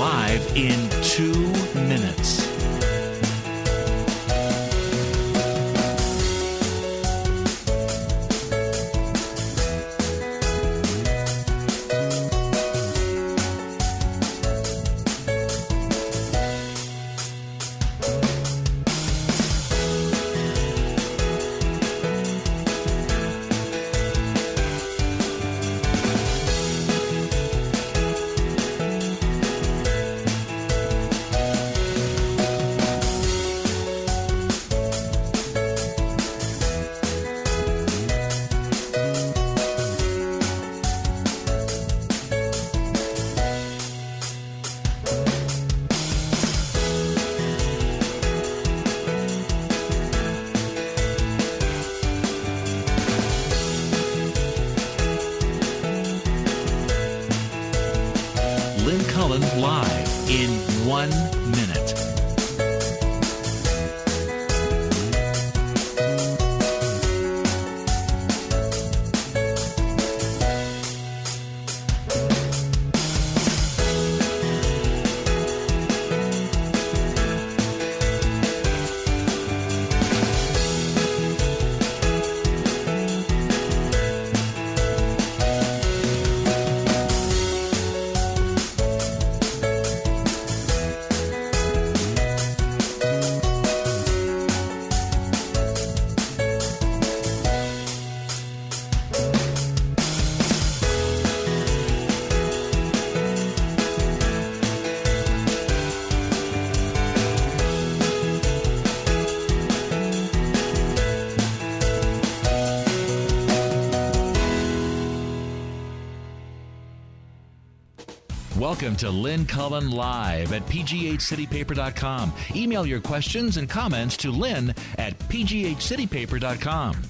live in 2 minutes. Lynn Cullen live in 1 minute. Welcome to Lynn Cullen Live at pghcitypaper.com. Email your questions and comments to Lynn at pghcitypaper.com.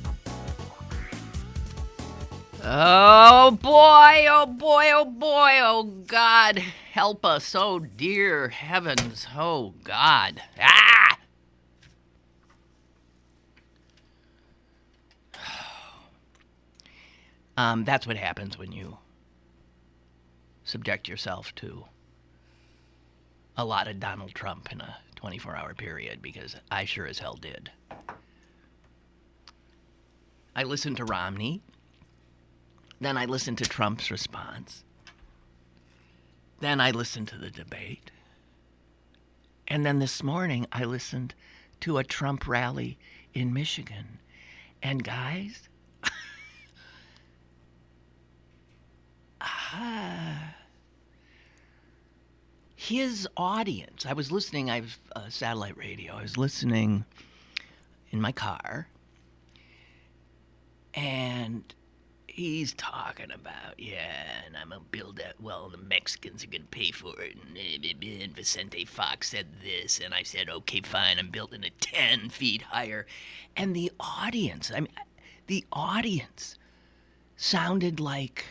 Oh boy, oh boy, oh boy, oh God, help us, oh dear heavens, oh God. That's what happens when you subject yourself to a lot of Donald Trump in a 24-hour period, because I sure as hell did. I listened to Romney, then I listened to Trump's response, then I listened to the debate, and then this morning I listened to a Trump rally in Michigan. And guys, his audience, I was listening, I have satellite radio, I was listening in my car, and he's talking about, and I'm going to build that, the Mexicans are going to pay for it, and Vicente Fox said this, and I said, okay, fine, I'm building it 10 feet higher, and the audience sounded like,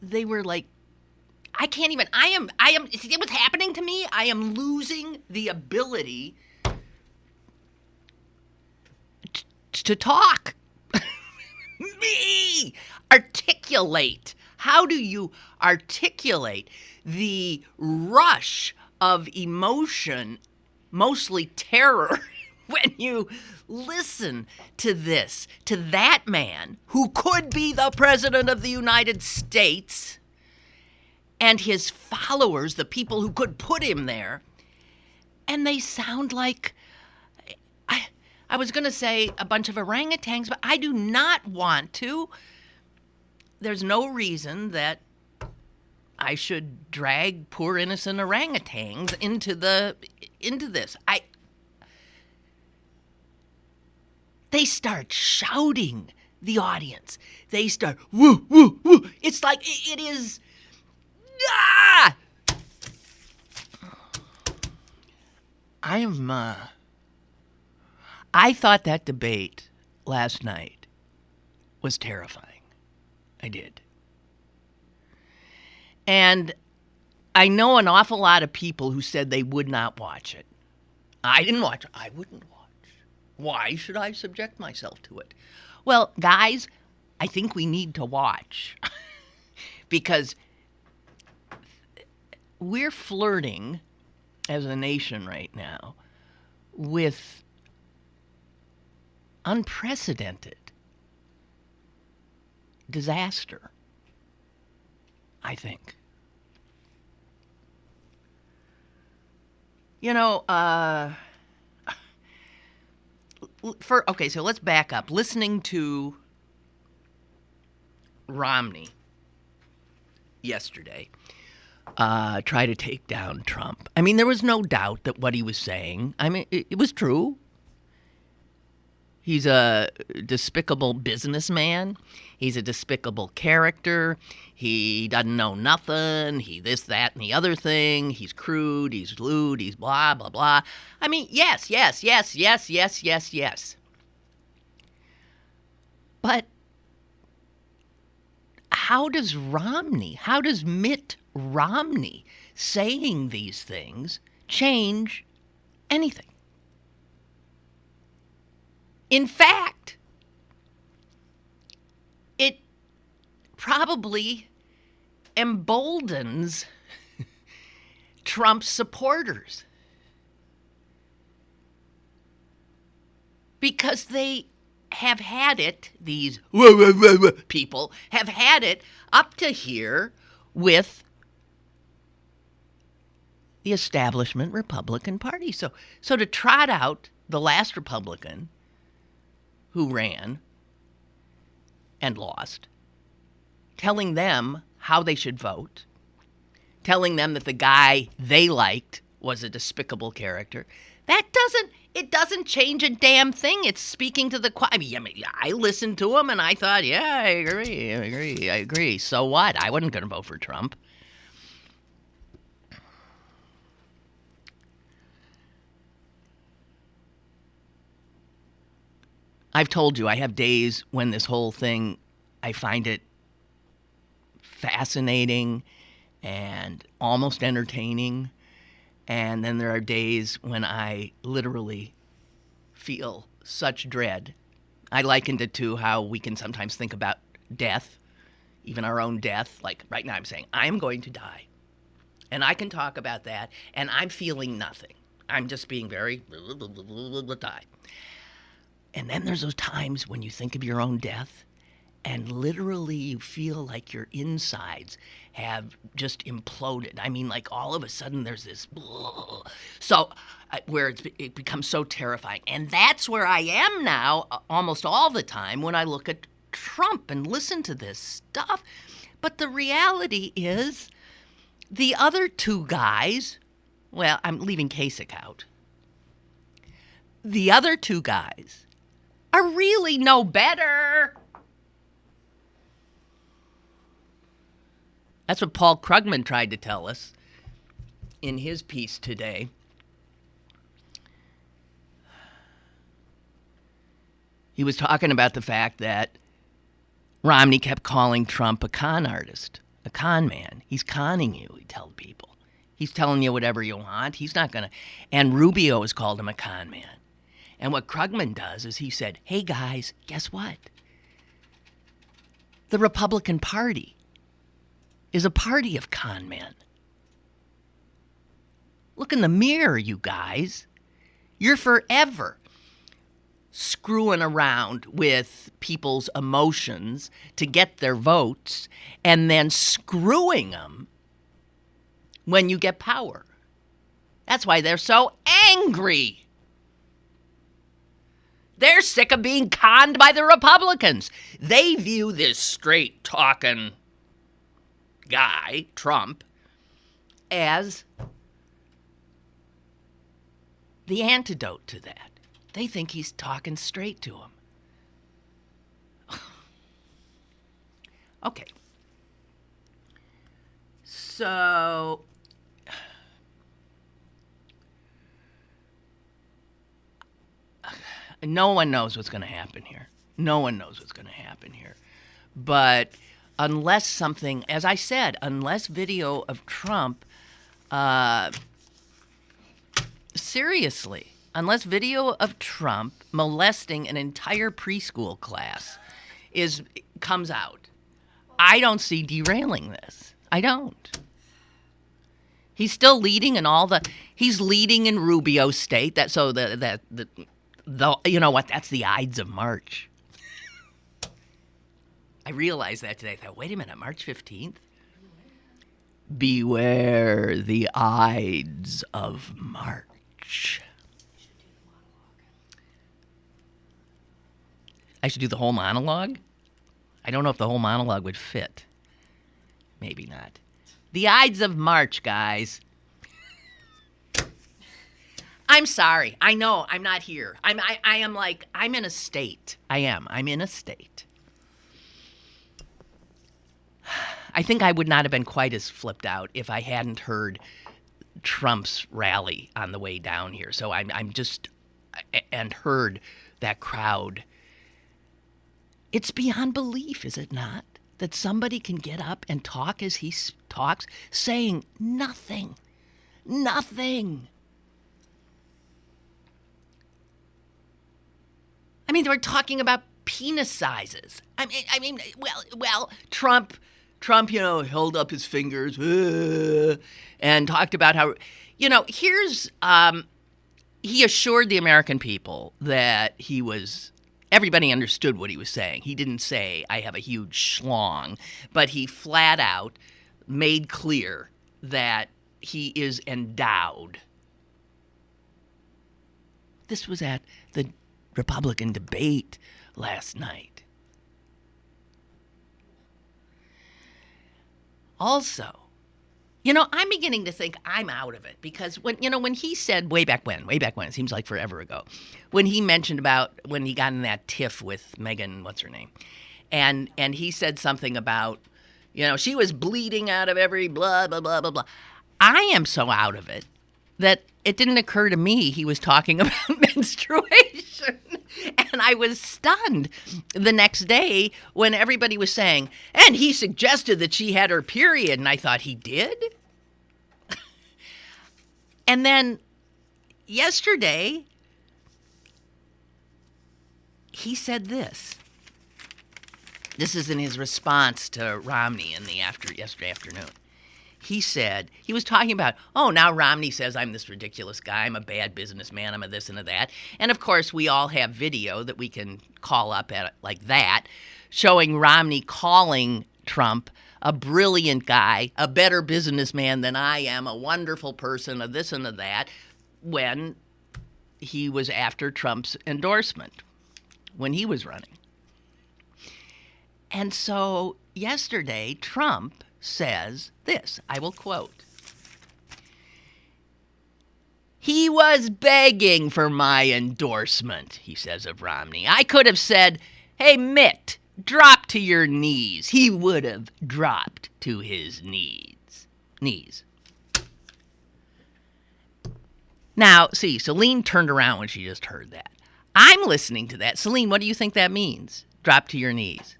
they were like, see what's happening to me? I am losing the ability to talk. Me! Articulate. How do you articulate the rush of emotion, mostly terror, when you listen to this, to that man who could be the President of the United States, and his followers, the people who could put him there, and they sound like, I was going to say a bunch of orangutans, but I do not want to. There's no reason that I should drag poor innocent orangutans into this. They start shouting, the audience. They start, woo, woo, woo. It's like, it is, I thought that debate last night was terrifying. I did. And I know an awful lot of people who said they would not watch it. I didn't watch it. I wouldn't watch. Why should I subject myself to it? Well, guys, I think we need to watch. because we're flirting as a nation right now with unprecedented disaster, I think. You know, so let's back up. Listening to Romney yesterday try to take down Trump. I mean, there was no doubt that what he was saying, I mean, it was true. He's a despicable businessman. He's a despicable character. He doesn't know nothing. He this, that, and the other thing. He's crude. He's lewd. He's blah, blah, blah. I mean, yes. But how does Mitt Romney saying these things change anything? In fact, it probably emboldens Trump's supporters because they have had it, these people have had it up to here with the establishment Republican Party. So to trot out the last Republican who ran and lost, telling them how they should vote, telling them that the guy they liked was a despicable character, it doesn't change a damn thing. It's speaking to the I mean, I listened to him and I thought, yeah, I agree. So what? I wasn't going to vote for Trump. I've told you, I have days when this whole thing, I find it fascinating and almost entertaining. And then there are days when I literally feel such dread. I likened it to how we can sometimes think about death, even our own death. Like right now I'm saying, I'm going to die. And I can talk about that, and I'm feeling nothing. I'm just being very die. And then there's those times when you think of your own death and literally you feel like your insides have just imploded. I mean, like all of a sudden there's this where it becomes so terrifying. And that's where I am now almost all the time when I look at Trump and listen to this stuff. But the reality is the other two guys, well, I'm leaving Kasich out. The other two guys are really no better. That's what Paul Krugman tried to tell us in his piece today. He was talking about the fact that Romney kept calling Trump a con artist, a con man. He's conning you, he told people. He's telling you whatever you want. He's not going to. And Rubio has called him a con man. And what Krugman does is he said, hey guys, guess what? The Republican Party is a party of con men. Look in the mirror, you guys. You're forever screwing around with people's emotions to get their votes and then screwing them when you get power. That's why they're so angry. They're sick of being conned by the Republicans. They view this straight-talking guy, Trump, as the antidote to that. They think he's talking straight to them. Okay. So no one knows what's going to happen here. No one knows what's going to happen here. But unless something, as I said, unless video of Trump, seriously, unless video of Trump molesting an entire preschool class comes out, I don't see derailing this. I don't. He's still leading in he's leading in Rubio State. The you know what? That's the Ides of March. I realized that today. I thought, wait a minute, March 15th? Beware the Ides of March. I should do the whole monologue? I don't know if the whole monologue would fit. Maybe not. The Ides of March, guys. I'm sorry. I know. I'm not here. I'm in a state. I'm in a state. I think I would not have been quite as flipped out if I hadn't heard Trump's rally on the way down here. So I'm just, and heard that crowd. It's beyond belief, is it not? That somebody can get up and talk as he talks, saying nothing. Nothing. I mean, they were talking about penis sizes. I mean, Trump, held up his fingers and talked about how, here's, he assured the American people that everybody understood what he was saying. He didn't say, I have a huge schlong, but he flat out made clear that he is endowed. This was at the Republican debate last night. Also, I'm beginning to think I'm out of it because when he said way back when, it seems like forever ago, when he mentioned about when he got in that tiff with Megan, what's her name, and he said something about, she was bleeding out of every blah, blah, blah, blah, blah. I am so out of it that it didn't occur to me he was talking about menstruation. And I was stunned the next day when everybody was saying, and he suggested that she had her period. And I thought, he did? And then yesterday, he said this. This is in his response to Romney in the yesterday afternoon. He said, he was talking about, now Romney says I'm this ridiculous guy. I'm a bad businessman. I'm a this and a that. And, of course, we all have video that we can call up at like that, showing Romney calling Trump a brilliant guy, a better businessman than I am, a wonderful person, a this and a that, when he was after Trump's endorsement, when he was running. And so yesterday, Trump says this, I will quote, "He was begging for my endorsement," he says of Romney. "I could have said, hey, Mitt, drop to your knees." He would have dropped to his knees. Now, see, Celine turned around when she just heard that. I'm listening to that. Celine, what do you think that means? Drop to your knees.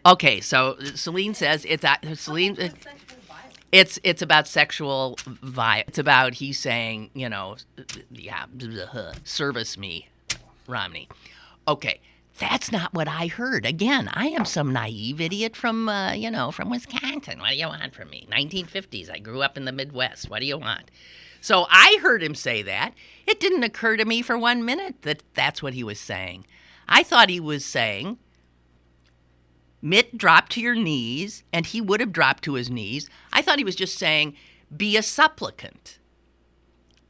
Okay, so Celine says it's about sexual violence. It's about he's saying, service me, Romney. Okay, that's not what I heard. Again, I am some naive idiot from Wisconsin. What do you want from me? 1950s. I grew up in the Midwest. What do you want? So I heard him say that. It didn't occur to me for 1 minute that that's what he was saying. I thought he was saying, Mitt, drop to your knees, and he would have dropped to his knees. I thought he was just saying, be a supplicant.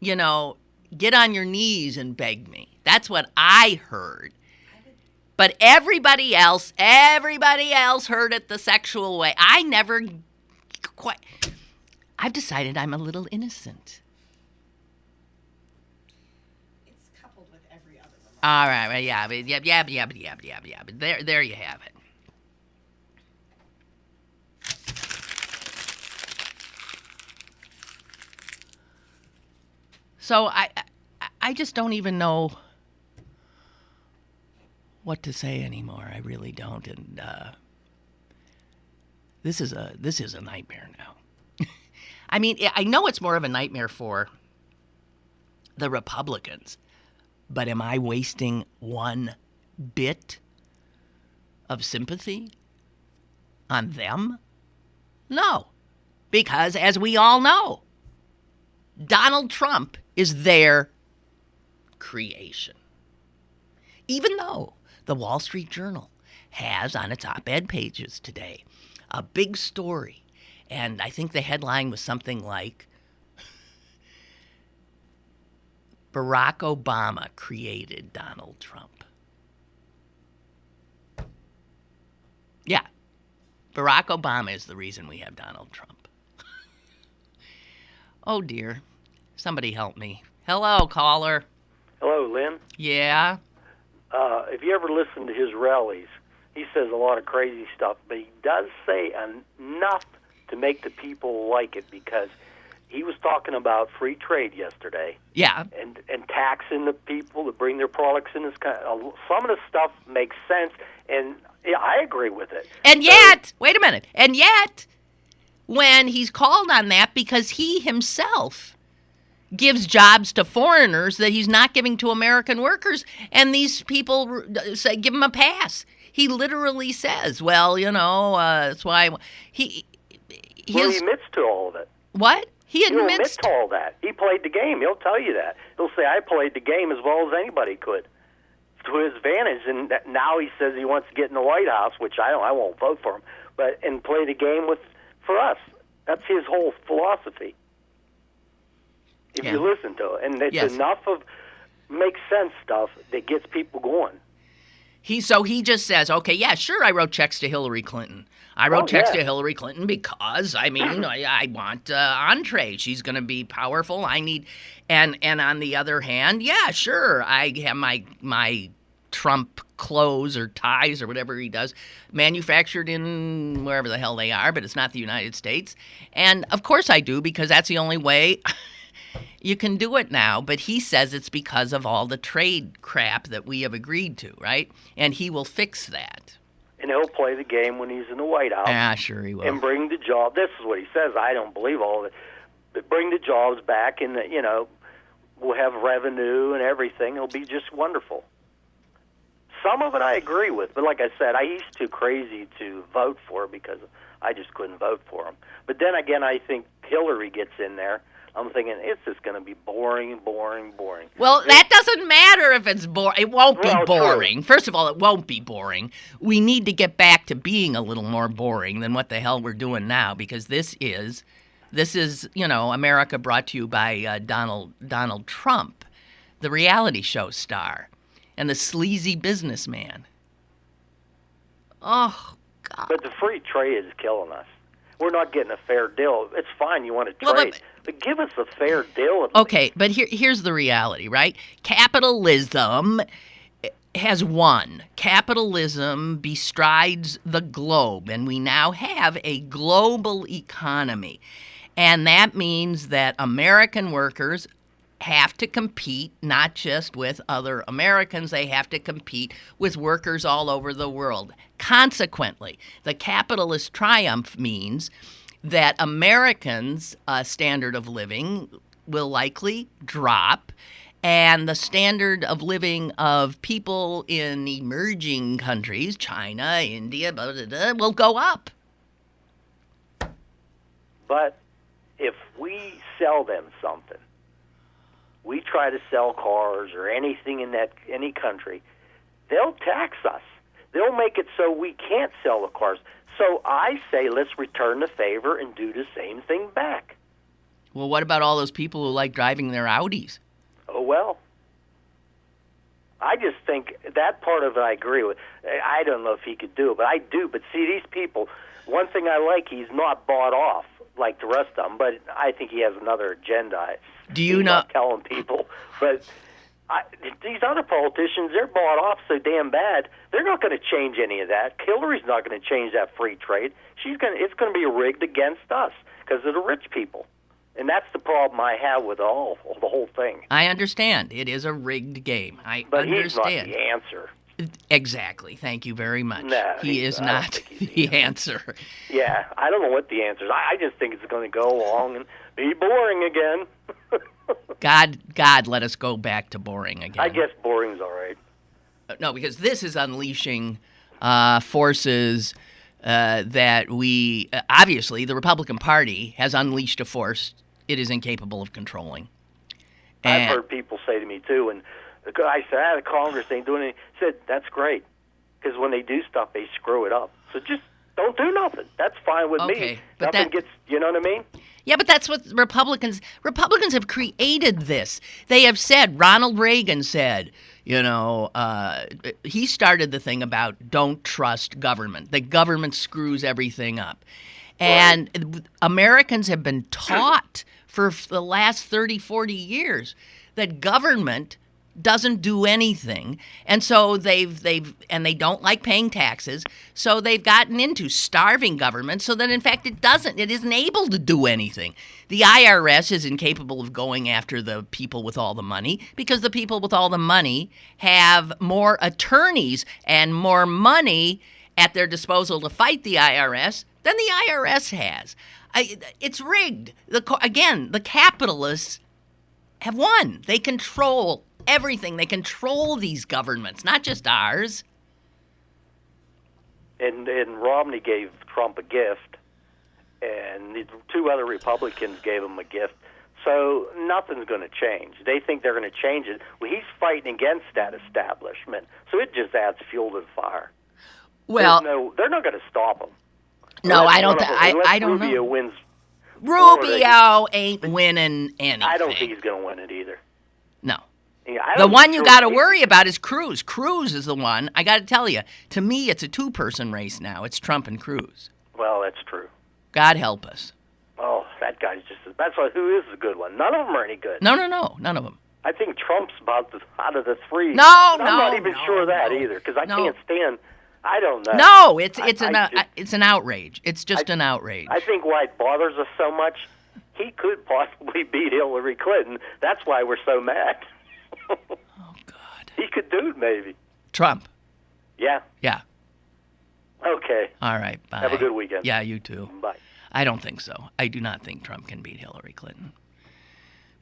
Get on your knees and beg me. That's what I heard. But everybody else heard it the sexual way. I never quite. I've decided I'm a little innocent. It's coupled with every other remark. All right, yeah. But there you have it. So I just don't even know what to say anymore. I really don't, and this is a nightmare now. I mean, I know it's more of a nightmare for the Republicans, but am I wasting one bit of sympathy on them? No, because as we all know, Donald Trump is their creation. Even though the Wall Street Journal has on its op-ed pages today a big story, and I think the headline was something like, Barack Obama created Donald Trump. Yeah, Barack Obama is the reason we have Donald Trump. Oh, dear. Somebody help me. Hello, caller. Hello, Lynn. Yeah? If you ever listen to his rallies, he says a lot of crazy stuff, but he does say enough to make the people like it, because he was talking about free trade yesterday. Yeah. And taxing the people to bring their products in this country. Some of the stuff makes sense, and yeah, I agree with it. And yet, wait a minute, and yet, when he's called on that because he himself gives jobs to foreigners that he's not giving to American workers, and these people say, give him a pass. He literally says, well, that's why he admits to all of it. What? He admits admits to all that. He played the game. He'll tell you that. He'll say, I played the game as well as anybody could, to his advantage. And now he says he wants to get in the White House, which I won't vote for him, and play the game for us. That's his whole philosophy. If you listen to it, and it's enough of makes sense stuff that gets people going. He just says, okay, yeah, sure, I wrote checks to Hillary Clinton. I wrote checks to Hillary Clinton because, I want entree. She's going to be powerful. I need, and on the other hand, yeah, sure, I have my Trump clothes or ties or whatever he does manufactured in wherever the hell they are, but it's not the United States. And of course I do, because that's the only way you can do it now. But he says it's because of all the trade crap that we have agreed to, right? And he will fix that. And he'll play the game when he's in the White House. Ah, sure he will. And bring the job. This is what he says. I don't believe all of it. But bring the jobs back, and we'll have revenue and everything. It'll be just wonderful. Some of it I agree with, but like I said, I used to crazy to vote for it because I just couldn't vote for him. But then again, I think Hillary gets in there. I'm thinking it's just going to be boring. Well, that doesn't matter if it's boring. It won't be boring. True. First of all, it won't be boring. We need to get back to being a little more boring than what the hell we're doing now, because this is America brought to you by Donald Trump, the reality show star, and the sleazy businessman. Oh, God. But the free trade is killing us. We're not getting a fair deal. It's fine, you want to trade, but give us a fair deal. Okay, but here's the reality, right? Capitalism has won. Capitalism bestrides the globe, and we now have a global economy. And that means that American workers have to compete not just with other Americans, they have to compete with workers all over the world. Consequently, the capitalist triumph means that Americans' standard of living will likely drop, and the standard of living of people in emerging countries, China, India, will go up. But if we sell them something, we try to sell cars or anything in any country, they'll tax us. They'll make it so we can't sell the cars. So I say let's return the favor and do the same thing back. Well, what about all those people who like driving their Audis? Oh, well. I just think that part of it I agree with. I don't know if he could do it, but I do. But see, these people, one thing I like, he's not bought off like the rest of them, but I think he has another agenda. Do you he's know? Not telling people, but these other politicians, they're bought off so damn bad. They're not going to change any of that. Hillary's not going to change that free trade. It's going to be rigged against us because of the rich people, and that's the problem I have with the whole thing. I understand. It is a rigged game. But understand. He's not the answer. Exactly. Thank you very much. No, he is not the answer. Yeah, I don't know what the answer is. I just think it's going to go along and be boring again. God, let us go back to boring again. I guess boring's all right. No, because this is unleashing forces that we obviously the Republican Party has unleashed a force it is incapable of controlling. I've heard people say to me too, and I said, the Congress ain't doing anything. I said, that's great, because when they do stuff, they screw it up. So just don't do nothing. That's fine with me. But Nothing gets, you know what I mean? Yeah, but that's what Republicans have created this. They have said, Ronald Reagan said, he started the thing about don't trust government. The government screws everything up. And Americans have been taught for the last 30, 40 years that government doesn't do anything. And so they don't like paying taxes. So they've gotten into starving government so that in fact it isn't able to do anything. The IRS is incapable of going after the people with all the money because the people with all the money have more attorneys and more money at their disposal to fight the IRS than the IRS has. It's rigged. The capitalists have won. They control everything. They control these governments, not just ours. And Romney gave Trump a gift, and the two other Republicans gave him a gift. So nothing's going to change. They think they're going to change it. Well, he's fighting against that establishment, so it just adds fuel to the fire. Well, they're not going to stop him. No, I don't. I don't Rubio know. Wins. Rubio ain't winning anything. I don't think he's going to win it either. No. Yeah, the one you got to worry about is Cruz. Cruz is the one. I got to tell you. To me, it's a two-person race now. It's Trump and Cruz. Well, that's true. God help us. Oh, that guy's that's who is a good one. None of them are any good. No, none of them. I think Trump's out of the three. I'm not even sure of that either, because I can't stand. I don't know. No, it's an outrage. It's just an outrage. I think why it bothers us so much, he could possibly beat Hillary Clinton. That's why we're so mad. Oh, God. He could do it, maybe. Trump. Yeah. Yeah. Okay. All right. Bye. Have a good weekend. Yeah, you too. Bye. I don't think so. I do not think Trump can beat Hillary Clinton.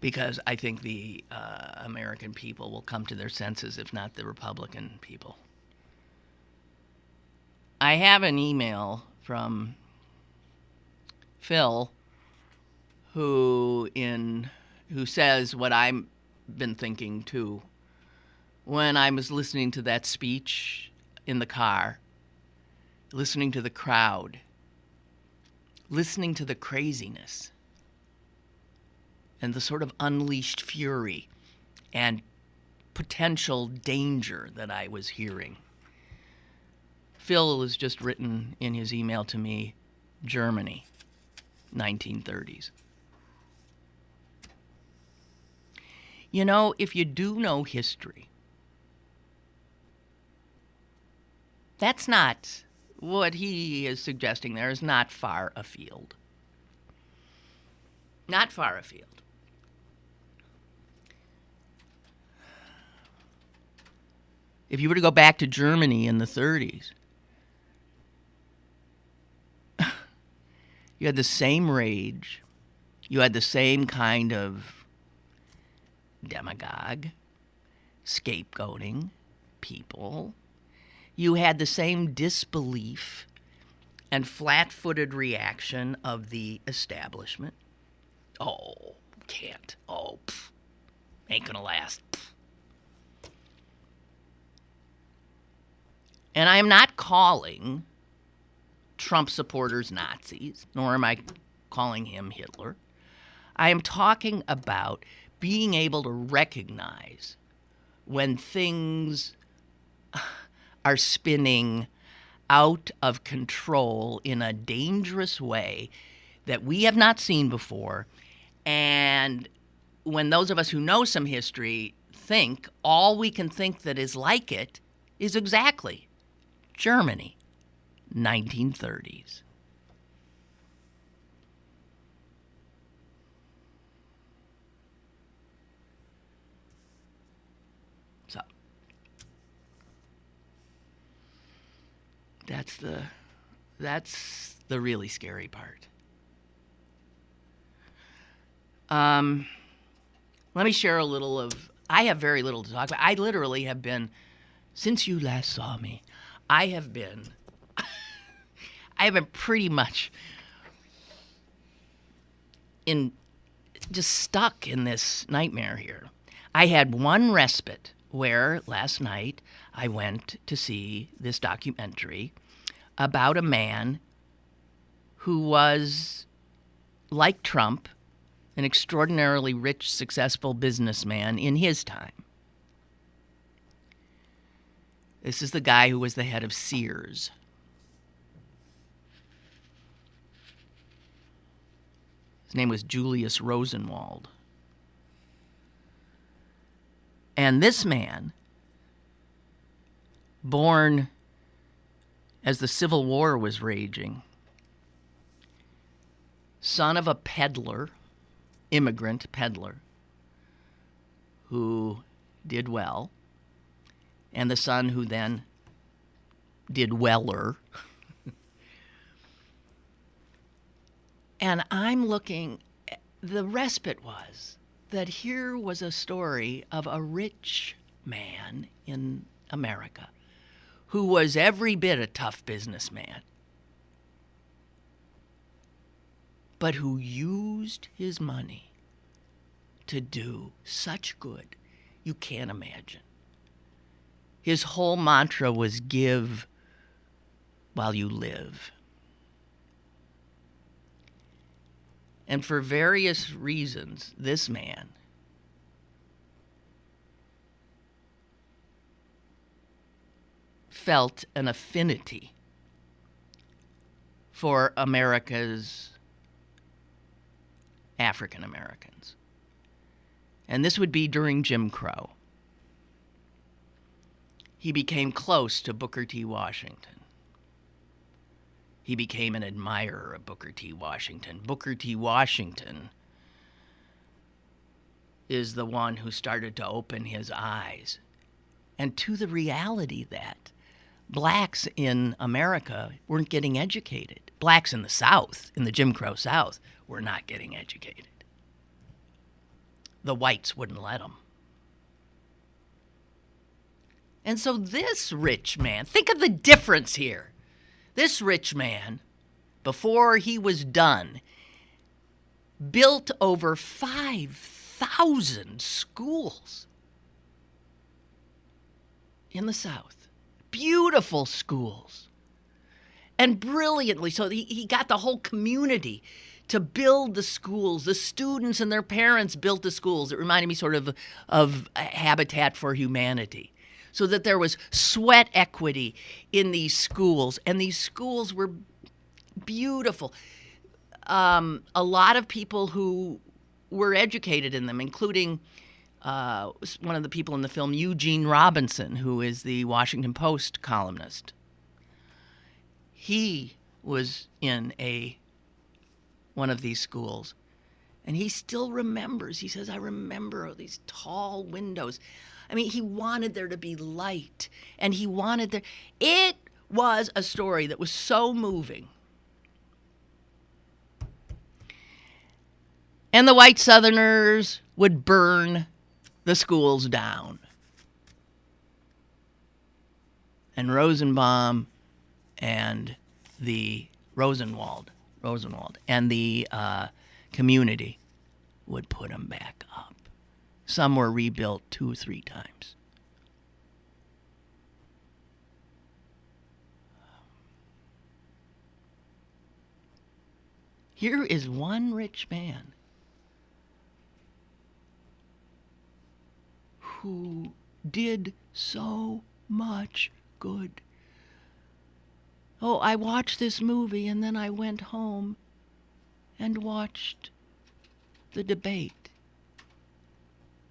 Because I think the American people will come to their senses, if not the Republican people. I have an email from Phil who says what I've been thinking too when I was listening to that speech in the car, listening to the crowd, listening to the craziness and the sort of unleashed fury and potential danger that I was hearing. Phil has just written in his email to me, Germany, 1930s. You know, if you do know history, that's not what he is suggesting there is not far afield. Not far afield. If you were to go back to Germany in the 30s, you had the same rage. You had the same kind of demagogue, scapegoating people. You had the same disbelief and flat-footed reaction of the establishment. Oh, can't. Oh, ain't gonna last. And I am not calling Trump supporters Nazis, nor am I calling him Hitler. I am talking about being able to recognize when things are spinning out of control in a dangerous way that we have not seen before. And when those of us who know some history think, all we can think that is like it is exactly Germany, 1930s. So that's the really scary part. Let me share a little of. I have very little to talk about. I literally have been, since you last saw me, I have been pretty much just stuck in this nightmare here. I had one respite where last night I went to see this documentary about a man who was, like Trump, an extraordinarily rich, successful businessman in his time. This is the guy who was the head of Sears. His name was Julius Rosenwald. And this man, born as the Civil War was raging, son of a peddler, immigrant peddler, who did well, and the son who then did weller. And I'm looking, the respite was that here was a story of a rich man in America who was every bit a tough businessman, but who used his money to do such good you can't imagine. His whole mantra was give while you live. And for various reasons, this man felt an affinity for America's African Americans. And this would be during Jim Crow. He became close to Booker T. Washington. He became an admirer of Booker T. Washington. Booker T. Washington is the one who started to open his eyes and to the reality that blacks in America weren't getting educated. Blacks in the South, in the Jim Crow South, were not getting educated. The whites wouldn't let them. And so this rich man, think of the difference here. This rich man, before he was done, built over 5,000 schools in the South. Beautiful schools. And brilliantly, so he got the whole community to build the schools. The students and their parents built the schools. It reminded me sort of Habitat for Humanity. So that there was sweat equity in these schools, and these schools were beautiful. A lot of people who were educated in them, including one of the people in the film, Eugene Robinson, who is the Washington Post columnist. He was in one of these schools, and he still remembers. He says, I remember these tall windows. I mean, he wanted there to be light, and he wanted there. It was a story that was so moving. And the white Southerners would burn the schools down. And Rosenbaum and the Rosenwald and the community would put them back up. Some were rebuilt 2 or 3 times. Here is one rich man who did so much good. Oh, I watched this movie and then I went home and watched the debate.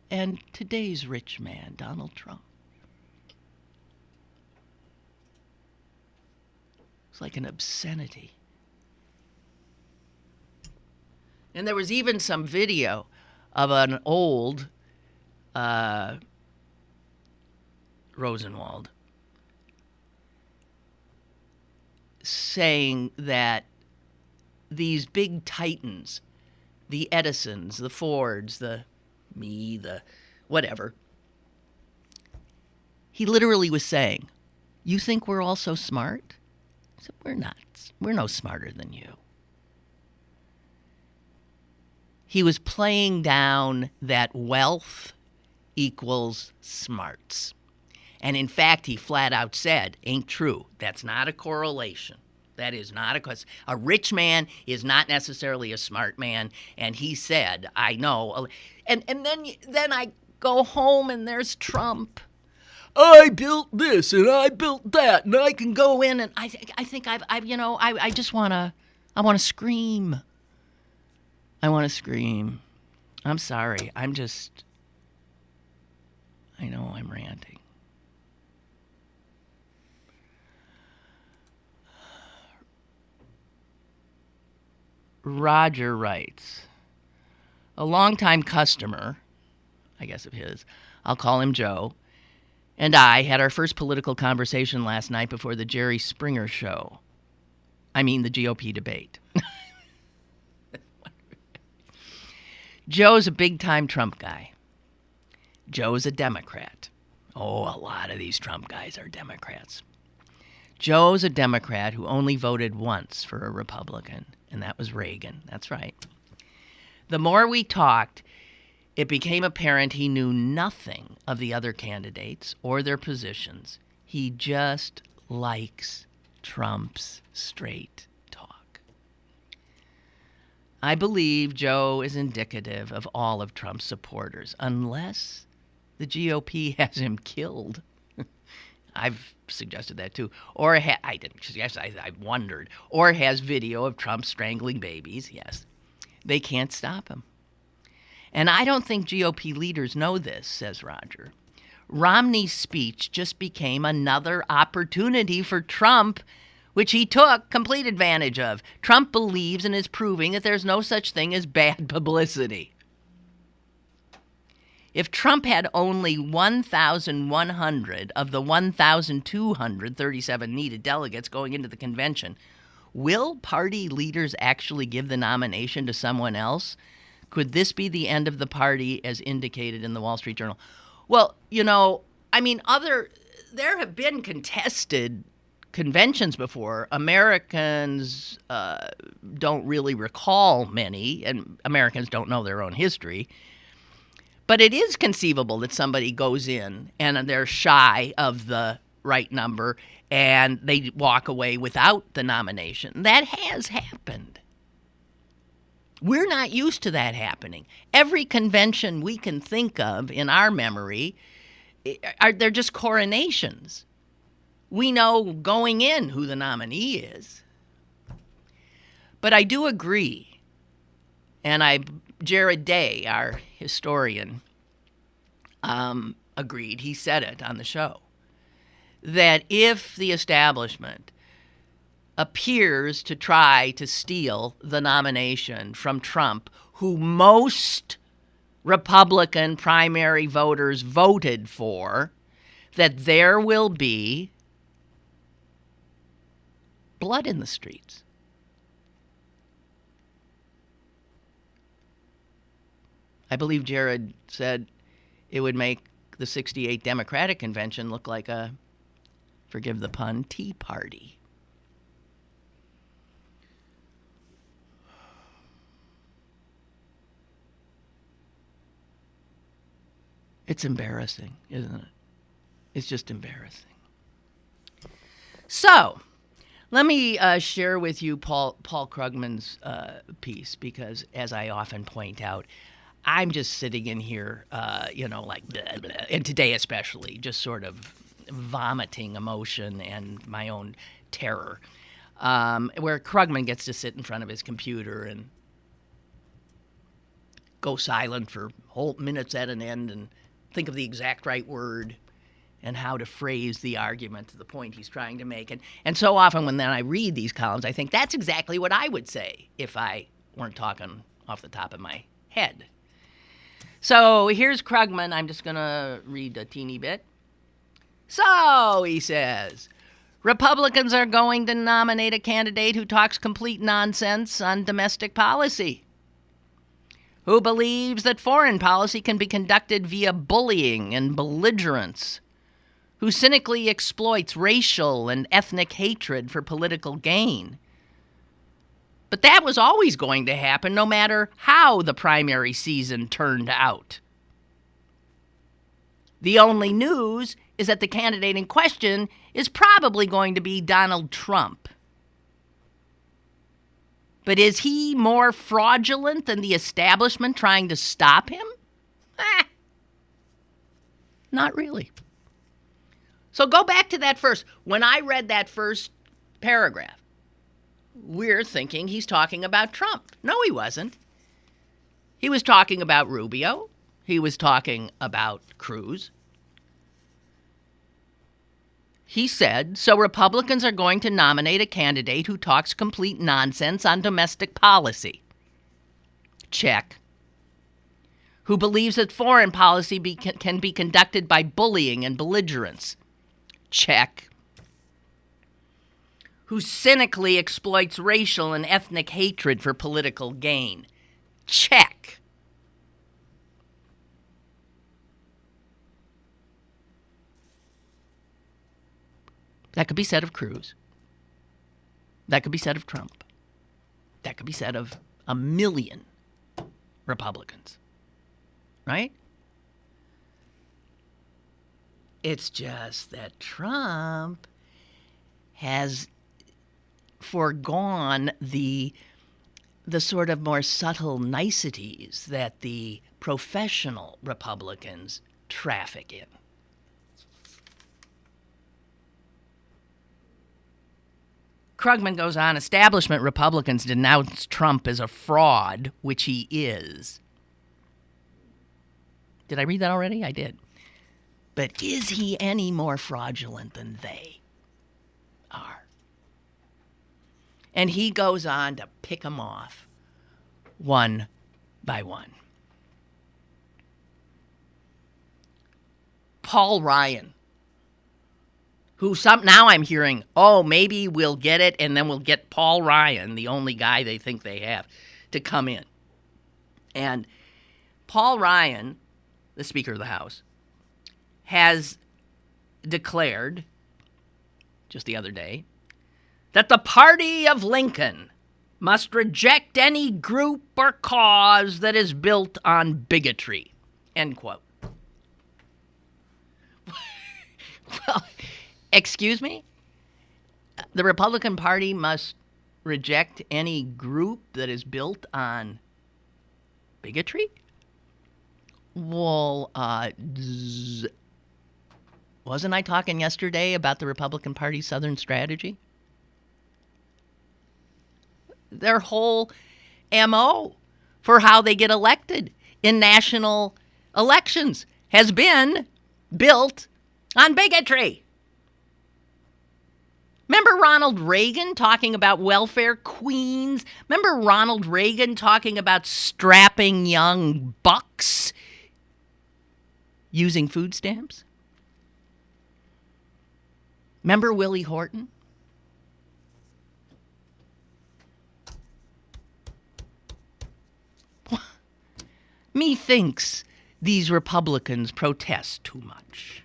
And today's rich man, Donald Trump. It's like an obscenity. And there was even some video of an old Rosenwald saying that these big titans, the Edisons, the Fords, the whatever, he literally was saying, You think we're all so smart? I said, we're not. We're no smarter than you. He was playing down that wealth equals smarts. And in fact, he flat out said, ain't true. That's not a correlation. That is not a rich man is not necessarily a smart man. And he said, I know. And then I go home and there's Trump. I built this and I built that and I can go in and I think I just want to scream. I want to scream. I'm sorry. I know I'm ranting. Roger writes, a longtime customer, I guess of his, I'll call him Joe, and I had our first political conversation last night before the Jerry Springer show. I mean the GOP debate. Joe's a big-time Trump guy. Joe's a Democrat. Oh, a lot of these Trump guys are Democrats. Joe's a Democrat who only voted once for a Republican, and that was Reagan. That's right. The more we talked, it became apparent he knew nothing of the other candidates or their positions. He just likes Trump's straight talk. I believe Joe is indicative of all of Trump's supporters, unless the GOP has him killed. I've suggested that too. Or I didn't suggest, I wondered. Or has video of Trump strangling babies. Yes. They can't stop him. And I don't think GOP leaders know this, says Roger. Romney's speech just became another opportunity for Trump, which he took complete advantage of. Trump believes and is proving that there's no such thing as bad publicity. If Trump had only 1,100 of the 1,237 needed delegates going into the convention, will party leaders actually give the nomination to someone else? Could this be the end of the party as indicated in the Wall Street Journal? Well, there have been contested conventions before. Americans don't really recall many, and Americans don't know their own history. But it is conceivable that somebody goes in and they're shy of the right number and they walk away without the nomination. That has happened. We're not used to that happening. Every convention we can think of in our memory, they're just coronations. We know going in who the nominee is. But I do agree, and Jared Day, our historian, agreed, he said it on the show, that if the establishment appears to try to steal the nomination from Trump, who most Republican primary voters voted for, that there will be blood in the streets. I believe Jared said it would make the 68 Democratic convention look like a, forgive the pun, tea party. It's embarrassing, isn't it? It's just embarrassing. So, let me share with you Paul Krugman's piece, because as I often point out, I'm just sitting in here, like, blah, blah, and today especially, just sort of vomiting emotion and my own terror, where Krugman gets to sit in front of his computer and go silent for whole minutes at an end and think of the exact right word and how to phrase the argument to the point he's trying to make. And so often when then I read these columns, I think that's exactly what I would say if I weren't talking off the top of my head. So here's Krugman. I'm just going to read a teeny bit. So, he says, Republicans are going to nominate a candidate who talks complete nonsense on domestic policy, who believes that foreign policy can be conducted via bullying and belligerence, who cynically exploits racial and ethnic hatred for political gain. But that was always going to happen no matter how the primary season turned out. The only news is that the candidate in question is probably going to be Donald Trump. But is he more fraudulent than the establishment trying to stop him? Not really. So go back to that first. When I read that first paragraph, we're thinking he's talking about Trump. No, he wasn't. He was talking about Rubio. He was talking about Cruz. He said, so Republicans are going to nominate a candidate who talks complete nonsense on domestic policy. Check. Who believes that foreign policy can be conducted by bullying and belligerence. Check. Who cynically exploits racial and ethnic hatred for political gain. Check. That could be said of Cruz. That could be said of Trump. That could be said of a million Republicans. Right? It's just that Trump has foregone the sort of more subtle niceties that the professional Republicans traffic in. Krugman goes on, establishment Republicans denounce Trump as a fraud, which he is. Did I read that already? I did. But is he any more fraudulent than they are? And he goes on to pick them off one by one. Paul Ryan, who now I'm hearing, oh, maybe we'll get it, and then we'll get Paul Ryan, the only guy they think they have, to come in. And Paul Ryan, the Speaker of the House, has declared, just the other day, that the party of Lincoln must reject any group or cause that is built on bigotry. End quote. Well, excuse me? The Republican Party must reject any group that is built on bigotry? Well, wasn't I talking yesterday about the Republican Party's Southern strategy? Their whole MO for how they get elected in national elections has been built on bigotry. Remember Ronald Reagan talking about welfare queens? Remember Ronald Reagan talking about strapping young bucks using food stamps? Remember Willie Horton? Methinks these Republicans protest too much.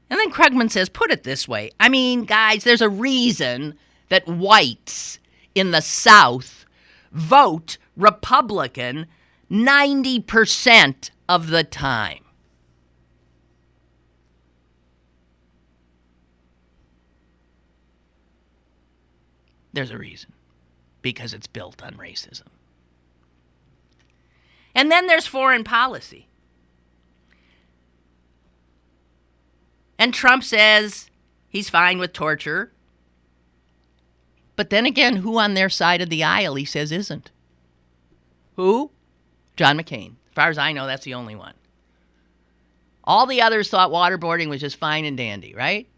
And then Krugman says, put it this way. I mean, guys, there's a reason that whites in the South vote Republican 90% of the time. There's a reason. Because it's built on racism. And then there's foreign policy. And Trump says he's fine with torture. But then again, who on their side of the aisle he says isn't? Who? John McCain. As far as I know, that's the only one. All the others thought waterboarding was just fine and dandy, right?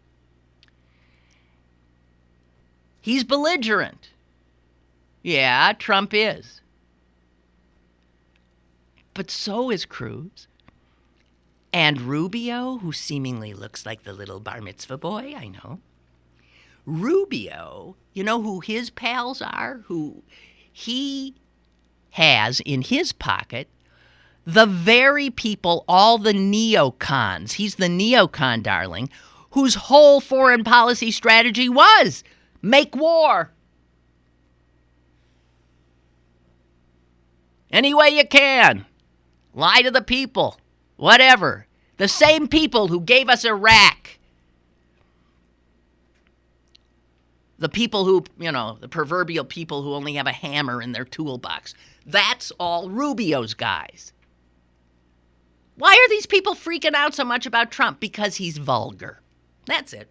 He's belligerent. Yeah, Trump is. But so is Cruz. And Rubio, who seemingly looks like the little bar mitzvah boy, I know. Rubio, you know who his pals are? Who he has in his pocket the very people, all the neocons, he's the neocon darling, whose whole foreign policy strategy was make war. Any way you can. Lie to the people. Whatever. The same people who gave us Iraq. The people who, the proverbial people who only have a hammer in their toolbox. That's all Rubio's guys. Why are these people freaking out so much about Trump? Because he's vulgar. That's it.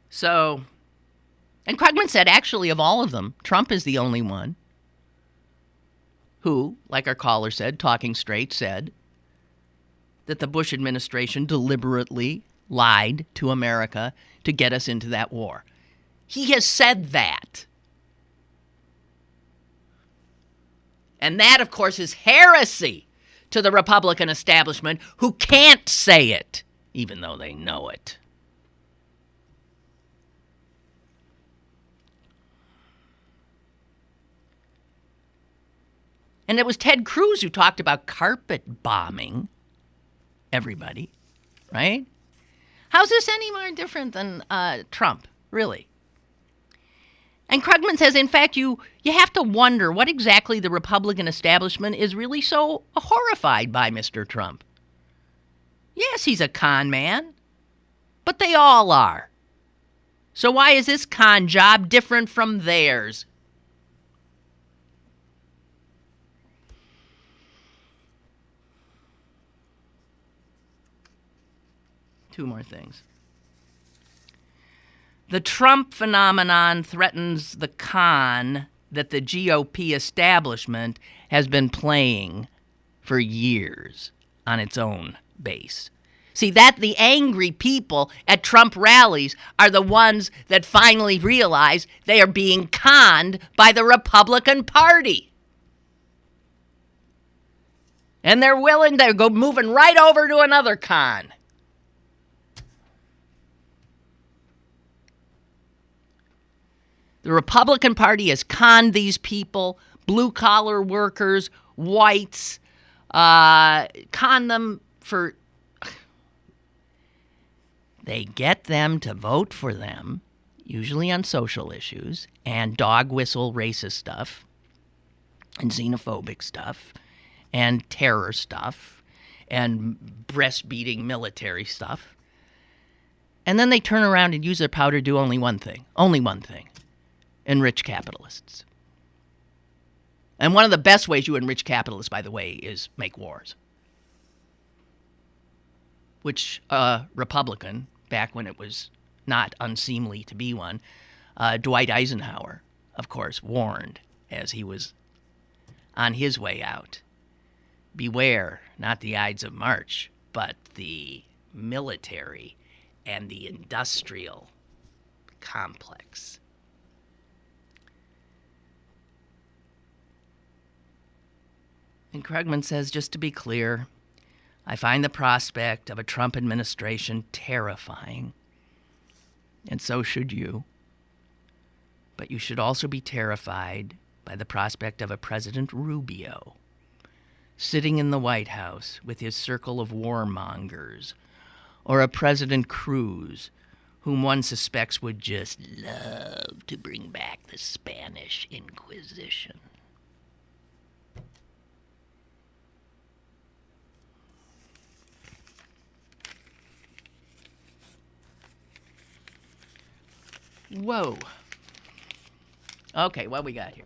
So, and Krugman said, actually, of all of them, Trump is the only one who, like our caller said, talking straight, said that the Bush administration deliberately lied to America to get us into that war. He has said that. And that, of course, is heresy to the Republican establishment who can't say it, even though they know it. And it was Ted Cruz who talked about carpet bombing everybody, right? How's this any more different than Trump, really? And Krugman says, in fact, you have to wonder what exactly the Republican establishment is really so horrified by Mr. Trump. Yes, he's a con man, but they all are. So why is this con job different from theirs? Two more things. The Trump phenomenon threatens the con that the GOP establishment has been playing for years on its own base. See, that the angry people at Trump rallies are the ones that finally realize they are being conned by the Republican Party. And they're willing to go moving right over to another con. The Republican Party has conned these people, blue-collar workers, whites, conned them for... They get them to vote for them, usually on social issues, and dog whistle racist stuff, and xenophobic stuff, and terror stuff, and breast-beating military stuff. And then they turn around and use their power to do only one thing. Enrich capitalists. And one of the best ways you enrich capitalists, by the way, is make wars. Which a Republican, back when it was not unseemly to be one, Dwight Eisenhower, of course, warned as he was on his way out. Beware, not the Ides of March, but the military and the industrial complex. And Krugman says, just to be clear, I find the prospect of a Trump administration terrifying, and so should you. But you should also be terrified by the prospect of a President Rubio sitting in the White House with his circle of warmongers, or a President Cruz, whom one suspects would just love to bring back the Spanish Inquisition. Whoa. Okay, what we got here?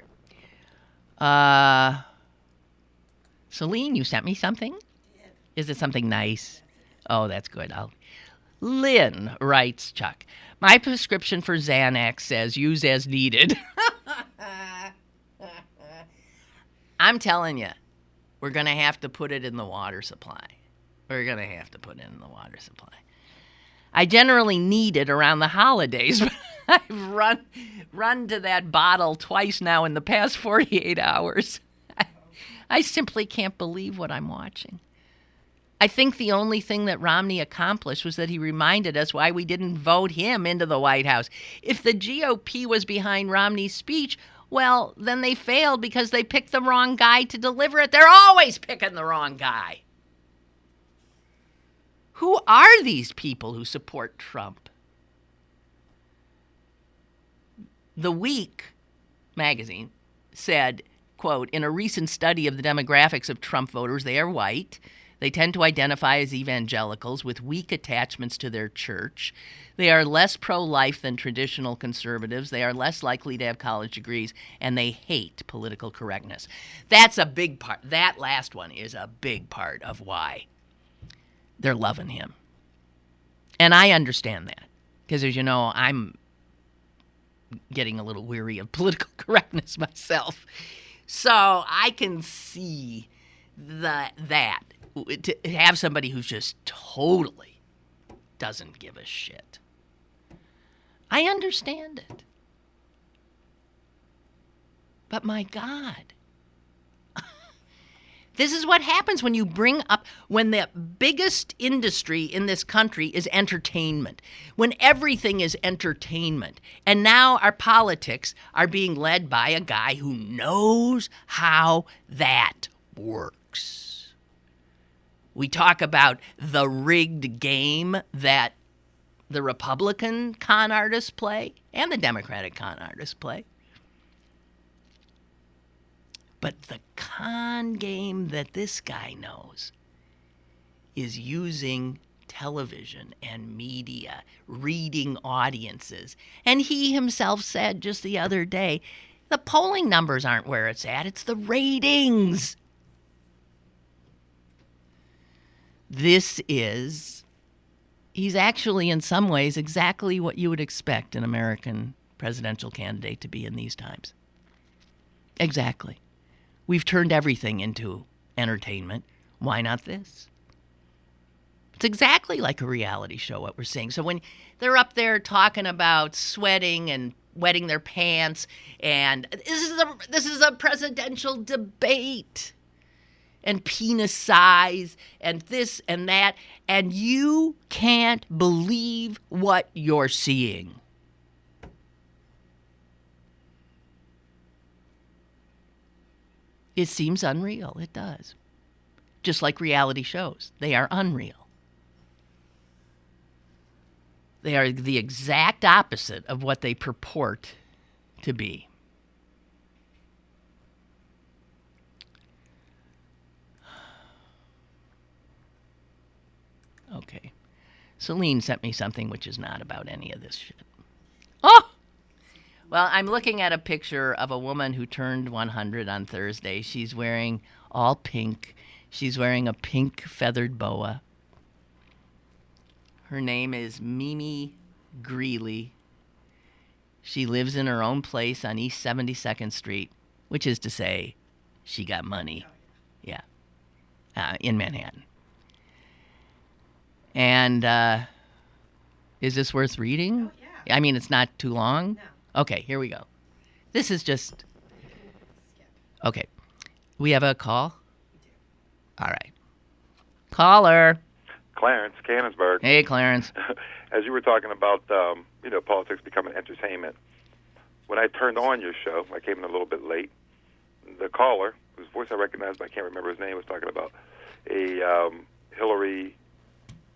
Celine, you sent me something? Is it something nice? Oh, that's good. Lynn writes, Chuck, my prescription for Xanax says use as needed. I'm telling you, we're going to have to put it in the water supply. I generally need it around the holidays. I've run to that bottle twice now in the past 48 hours. I simply can't believe what I'm watching. I think the only thing that Romney accomplished was that he reminded us why we didn't vote him into the White House. If the GOP was behind Romney's speech, well, then they failed because they picked the wrong guy to deliver it. They're always picking the wrong guy. Who are these people who support Trump? The Week magazine said, quote, in a recent study of the demographics of Trump voters, they are white. They tend to identify as evangelicals with weak attachments to their church. They are less pro-life than traditional conservatives. They are less likely to have college degrees, and they hate political correctness. That's a big part. That last one is a big part of why they're loving him. And I understand that because, as you know, I'm getting a little weary of political correctness myself. So I can see that to have somebody who's just totally doesn't give a shit. I understand it. But my God, this is what happens when you bring up, when the biggest industry in this country is entertainment, when everything is entertainment. And now our politics are being led by a guy who knows how that works. We talk about the rigged game that the Republican con artists play and the Democratic con artists play. But the con game that this guy knows is using television and media, reading audiences. And he himself said just the other day, the polling numbers aren't where it's at, it's the ratings. He's actually in some ways exactly what you would expect an American presidential candidate to be in these times. Exactly. We've turned everything into entertainment. Why not this? It's exactly like a reality show, what we're seeing. So when they're up there talking about sweating and wetting their pants, and this is a presidential debate, and penis size, and this and that, and you can't believe what you're seeing. It seems unreal. It does. Just like reality shows. They are unreal. They are the exact opposite of what they purport to be. Okay. Celine sent me something which is not about any of this shit. Oh! Well, I'm looking at a picture of a woman who turned 100 on Thursday. She's wearing all pink. She's wearing a pink feathered boa. Her name is Mimi Greeley. She lives in her own place on East 72nd Street, which is to say, she got money. Yeah. In Manhattan. And is this worth reading? Oh, yeah. I mean, it's not too long? No. Okay, here we go. This is just... Okay. We have a call? We do. All right. Caller. Clarence, Canonsburg. Hey, Clarence. As you were talking about, politics becoming entertainment, when I turned on your show, I came in a little bit late. The caller, whose voice I recognized, but I can't remember his name, was talking about a Hillary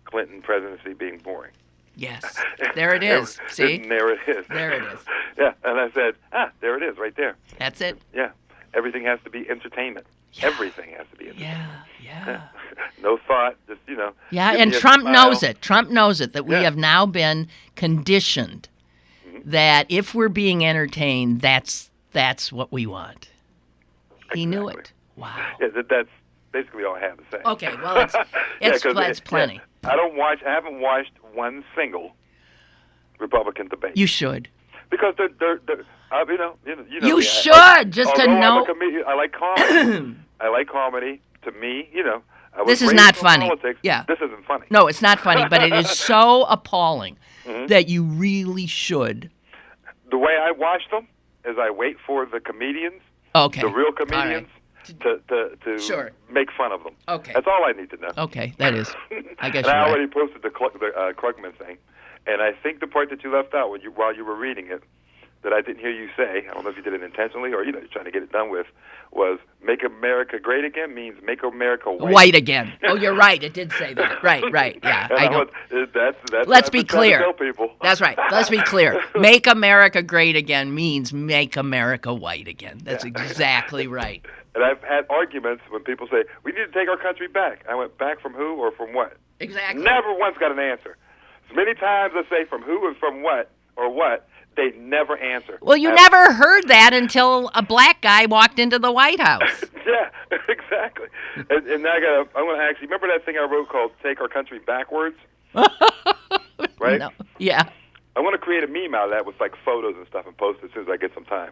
Clinton presidency being boring. Yes. There it is. See? There it is. There it is. Yeah, and I said, there it is, right there. That's it. Yeah, everything has to be entertainment. Yeah. Everything has to be entertainment. Yeah. No thought, just, Yeah, give and me a Trump smile. knows it. Trump knows it, that we have now been conditioned that if we're being entertained, that's what we want. He knew Exactly. it. Wow. Yeah, that's basically all I have to say. Okay, well, it's plenty. I haven't watched one single Republican debate. You should. Because they're you know You me. should, just to Although know. I'm a comedian, I like comedy. I like comedy. To me, I was This is raised not on funny. Politics. Yeah. This isn't funny. No, it's not funny, but it is so appalling that you really should. The way I watch them is I wait for the comedians, Okay. the real All comedians, to Sure. make fun of them. Okay. That's all I need to know. Okay, that is. I guess And you're I right. already posted the Krugman thing, and I think the part that you left out while you were reading it, that I didn't hear you say, I don't know if you did it intentionally or you're trying to get it done with, was "Make America Great Again" means "Make America White again. Oh, you're right. It did say that. Right. Yeah. And I know. That's Let's what I've be been trying to clear. tell people. That's right. Let's be clear. Make America Great Again means make America white again. That's exactly right. And I've had arguments when people say, "We need to take our country back." I went, "Back from who or from what?" Exactly. Never once got an answer. As many times I say from who and from what or what, they never answer. Well, you never heard that until a black guy walked into the White House. Yeah, exactly. And now I'm going to actually, remember that thing I wrote called "Take Our Country Backwards"? Right? No. Yeah. I want to create a meme out of that with like photos and stuff and post it as soon as I get some time.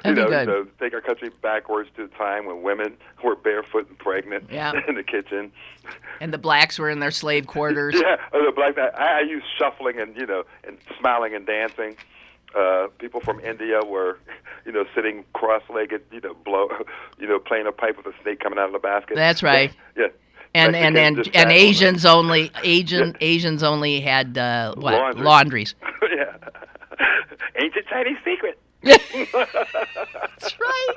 That'd be good. So take our country backwards to a time when women were barefoot and pregnant in the kitchen. And the blacks were in their slave quarters. Yeah, the black. I use shuffling and and smiling and dancing. People from India were sitting cross-legged, playing a pipe with a snake coming out of the basket. That's right. Yeah. And Asians only had laundries. Yeah. Ancient Chinese secret. That's right.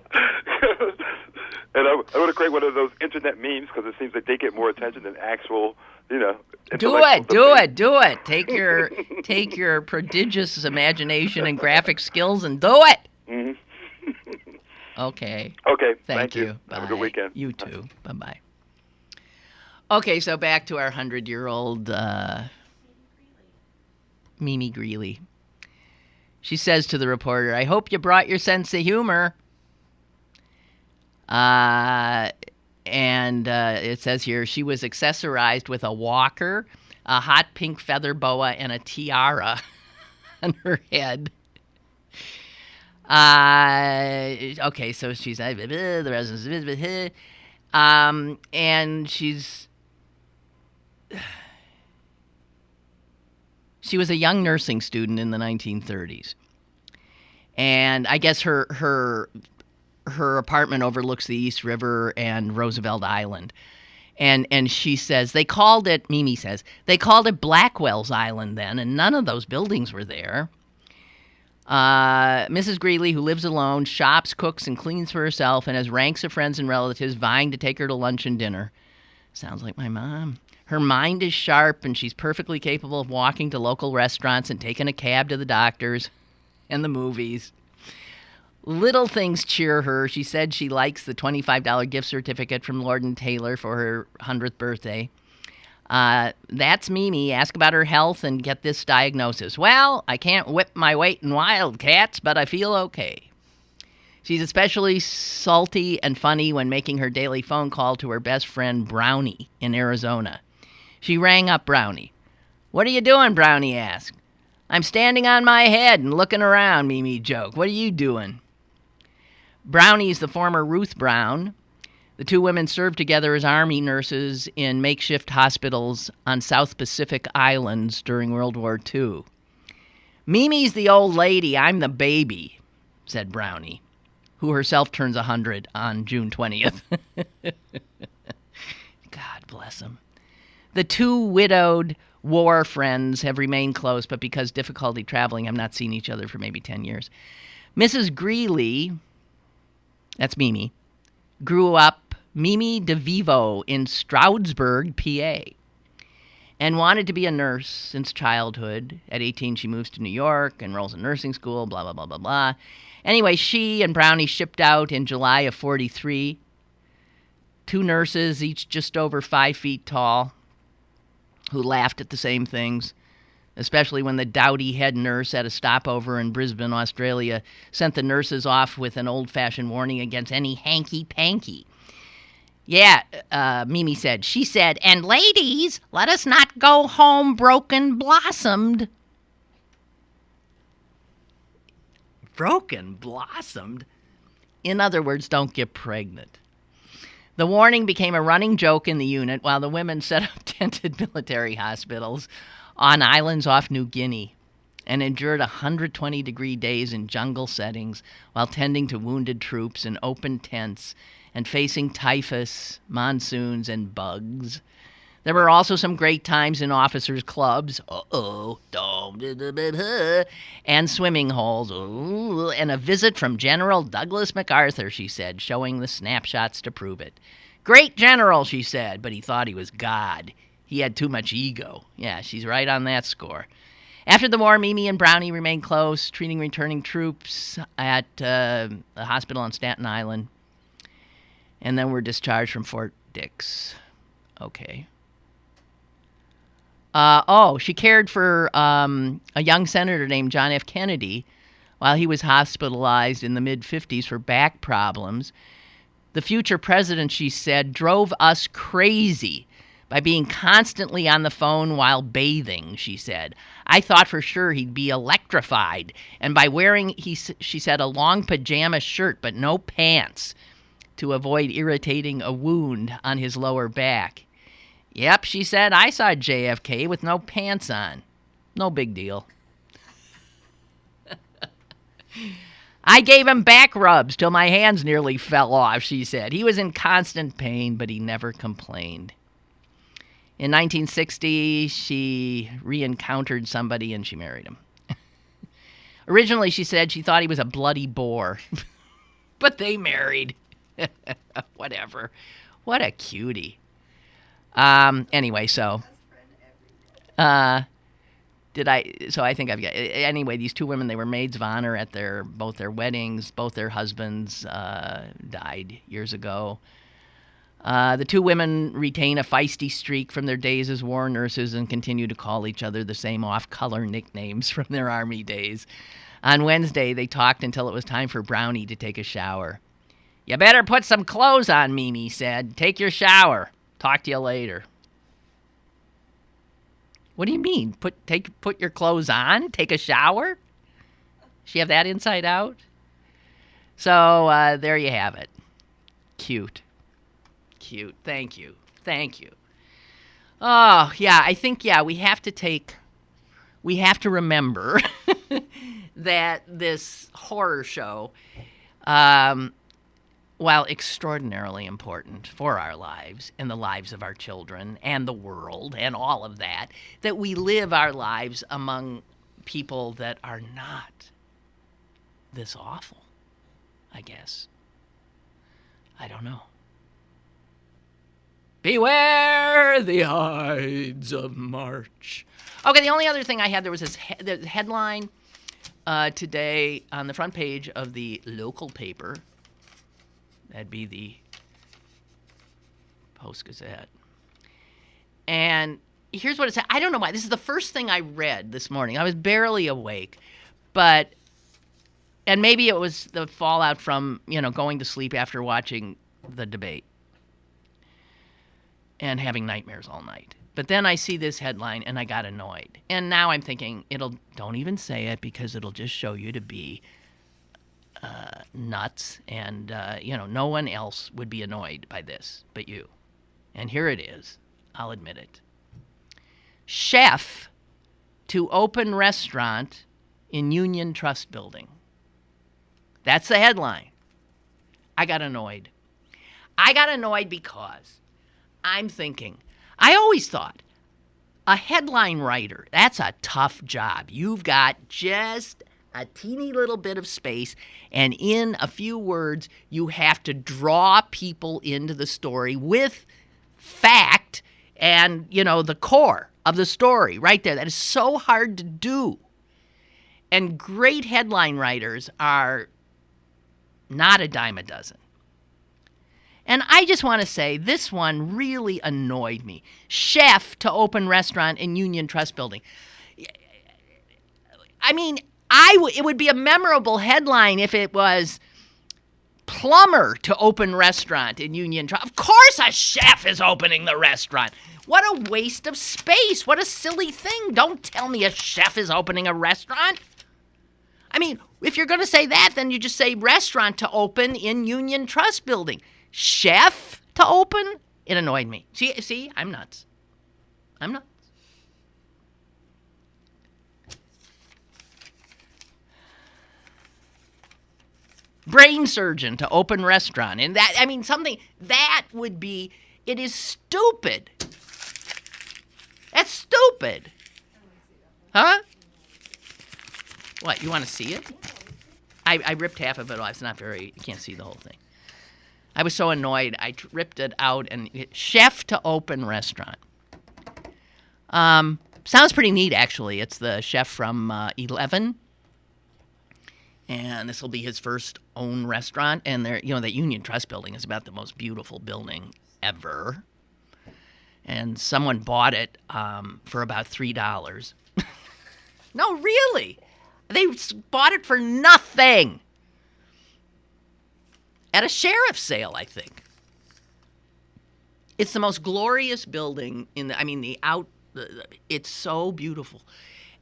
And I want to create one of those internet memes because it seems like they get more attention than actual, Do it. Take your prodigious imagination and graphic skills and do it. Mm-hmm. Okay. Okay. Thank you. Bye. Have a good weekend. You too. Bye-bye. Okay, so back to our 100-year-old Mimi Greeley. She says to the reporter, "I hope you brought your sense of humor." And it says here, she was accessorized with a walker, a hot pink feather boa, and a tiara on her head. Okay, so she's the residents, and she was a young nursing student in the 1930s, and I guess her apartment overlooks the East River and Roosevelt Island. And she says, Mimi says, they called it Blackwell's Island then, and none of those buildings were there. Mrs. Greeley, who lives alone, shops, cooks, and cleans for herself, and has ranks of friends and relatives vying to take her to lunch and dinner. Sounds like my mom. Her mind is sharp, and she's perfectly capable of walking to local restaurants and taking a cab to the doctors and the movies. Little things cheer her. She said she likes the $25 gift certificate from Lord & Taylor for her 100th birthday. That's Mimi. Ask about her health and get this diagnosis. Well, I can't whip my weight in Wildcats, but I feel okay. She's especially salty and funny when making her daily phone call to her best friend, Brownie, in Arizona. She rang up Brownie. "What are you doing?" Brownie asked. "I'm standing on my head and looking around," Mimi joked. "What are you doing?" Brownie's the former Ruth Brown. The two women served together as Army nurses in makeshift hospitals on South Pacific Islands during World War II. "Mimi's the old lady, I'm the baby," said Brownie, who herself turns 100 on June 20th. God bless him. The two widowed war friends have remained close, but because difficulty traveling, have not seen each other for maybe 10 years. Mrs. Greeley, that's Mimi, grew up Mimi DeVivo in Stroudsburg, PA, and wanted to be a nurse since childhood. At 18, she moves to New York, enrolls in nursing school, blah, blah, blah, blah, blah. Anyway, she and Brownie shipped out in July of 43. Two nurses, each just over 5 feet tall, who laughed at the same things, especially when the dowdy head nurse at a stopover in Brisbane, Australia, sent the nurses off with an old-fashioned warning against any hanky-panky. Yeah, Mimi said. She said, "And ladies, let us not go home broken blossomed." Broken blossomed? In other words, don't get pregnant. The warning became a running joke in the unit while the women set up tented military hospitals on islands off New Guinea and endured 120-degree days in jungle settings while tending to wounded troops in open tents and facing typhus, monsoons, and bugs. There were also some great times in officers' clubs, and swimming holes, and a visit from General Douglas MacArthur, she said, showing the snapshots to prove it. Great general, she said, but he thought he was God. He had too much ego. Yeah, she's right on that score. After the war, Mimi and Brownie remained close, treating returning troops at the hospital on Staten Island, and then were discharged from Fort Dix. Okay. She cared for a young senator named John F. Kennedy while he was hospitalized in the mid-50s for back problems. The future president, she said, drove us crazy by being constantly on the phone while bathing, she said. I thought for sure he'd be electrified, and by wearing, she said, a long pajama shirt but no pants to avoid irritating a wound on his lower back. Yep, she said, I saw JFK with no pants on. No big deal. I gave him back rubs till my hands nearly fell off, she said. He was in constant pain, but he never complained. In 1960, she re-encountered somebody and she married him. Originally, she said she thought he was a bloody bore, but they married. Whatever. What a cutie. Anyway, so I think I've got, anyway, these two women, they were maids of honor at both their weddings. Both their husbands died years ago. The two women retain a feisty streak from their days as war nurses and continue to call each other the same off-color nicknames from their Army days. On Wednesday, they talked until it was time for Brownie to take a shower. You better put some clothes on, Mimi said. Take your shower. Talk to you later. What do you mean? Put your clothes on? Take a shower? She have that inside out? So there you have it. Cute. Thank you. Oh, yeah, I think, we have to remember that this horror show, while extraordinarily important for our lives and the lives of our children and the world and all of that, that we live our lives among people that are not this awful, I guess. I don't know. Beware the Ides of March. Okay, the only other thing I had, there was this the headline today on the front page of the local paper. That'd be the Post-Gazette. And here's what it said. I don't know why. This is the first thing I read this morning. I was barely awake. And maybe it was the fallout from, going to sleep after watching the debate and having nightmares all night. But then I see this headline and I got annoyed. And now I'm thinking, don't even say it because it'll just show you to be nuts, and no one else would be annoyed by this but you. And here it is. I'll admit it. Chef to open restaurant in Union Trust Building. That's the headline. I got annoyed because I'm thinking, I always thought a headline writer, that's a tough job. You've got just a teeny little bit of space, and in a few words, you have to draw people into the story with fact and, the core of the story right there. That is so hard to do. And great headline writers are not a dime a dozen. And I just want to say, this one really annoyed me. Chef to open restaurant in Union Trust Building. I mean, it would be a memorable headline if it was plumber to open restaurant in Union Trust. Of course a chef is opening the restaurant. What a waste of space. What a silly thing. Don't tell me a chef is opening a restaurant. I mean, if you're going to say that, then you just say restaurant to open in Union Trust Building. Chef to open? It annoyed me. See, I'm nuts. brain surgeon to open restaurant. And that, I mean, something that would be, it is stupid. That's stupid. Huh? What, you want to see it? I ripped half of it off. It's not very, you can't see the whole thing. I was so annoyed. I ripped it out and chef to open restaurant. Sounds pretty neat, actually. It's the chef from 11. And this will be his first own restaurant. And there, that Union Trust building is about the most beautiful building ever. And someone bought it for about $3. No, really. They bought it for nothing. At a sheriff's sale, I think. It's the most glorious building it's so beautiful.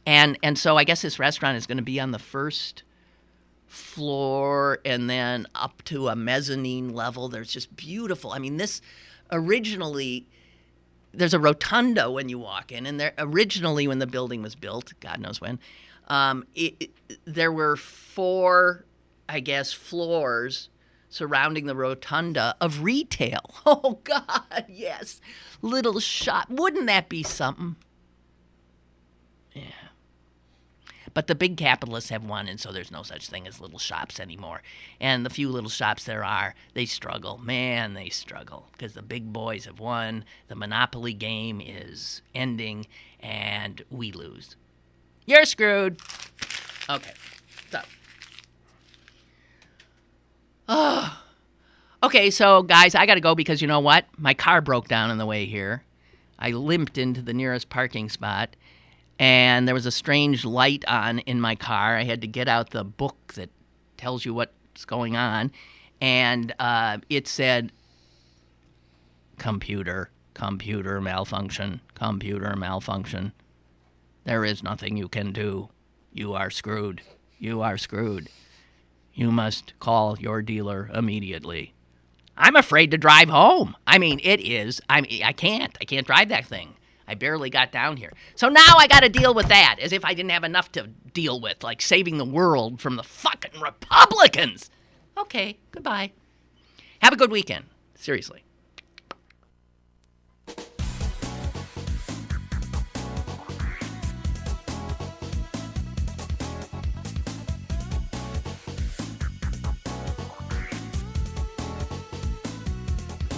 And so I guess this restaurant is going to be on the first floor and then up to a mezzanine level. There's just beautiful. I mean, this originally, there's a rotunda when you walk in, and there originally when the building was built, God knows when, there were 4, I guess, floors surrounding the rotunda of retail. Oh, God, yes. Little shop. Wouldn't that be something? Yeah. But the big capitalists have won, and so there's no such thing as little shops anymore. And the few little shops there are, they struggle. Man, they struggle because the big boys have won. The monopoly game is ending, and we lose. You're screwed. Okay. So. Oh. Okay, so, guys, I got to go because you know what? My car broke down on the way here. I limped into the nearest parking spot. And there was a strange light on in my car. I had to get out the book that tells you what's going on. And it said, computer malfunction. There is nothing you can do. You are screwed. You must call your dealer immediately. I'm afraid to drive home. I mean, I can't drive that thing. I barely got down here. So now I got to deal with that, as if I didn't have enough to deal with, like saving the world from the fucking Republicans. Okay, goodbye. Have a good weekend. Seriously.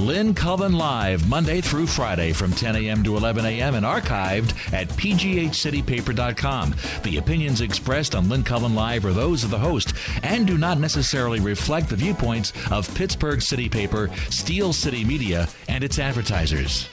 Lynn Cullen Live, Monday through Friday from 10 a.m. to 11 a.m. and archived at pghcitypaper.com. The opinions expressed on Lynn Cullen Live are those of the host and do not necessarily reflect the viewpoints of Pittsburgh City Paper, Steel City Media, and its advertisers.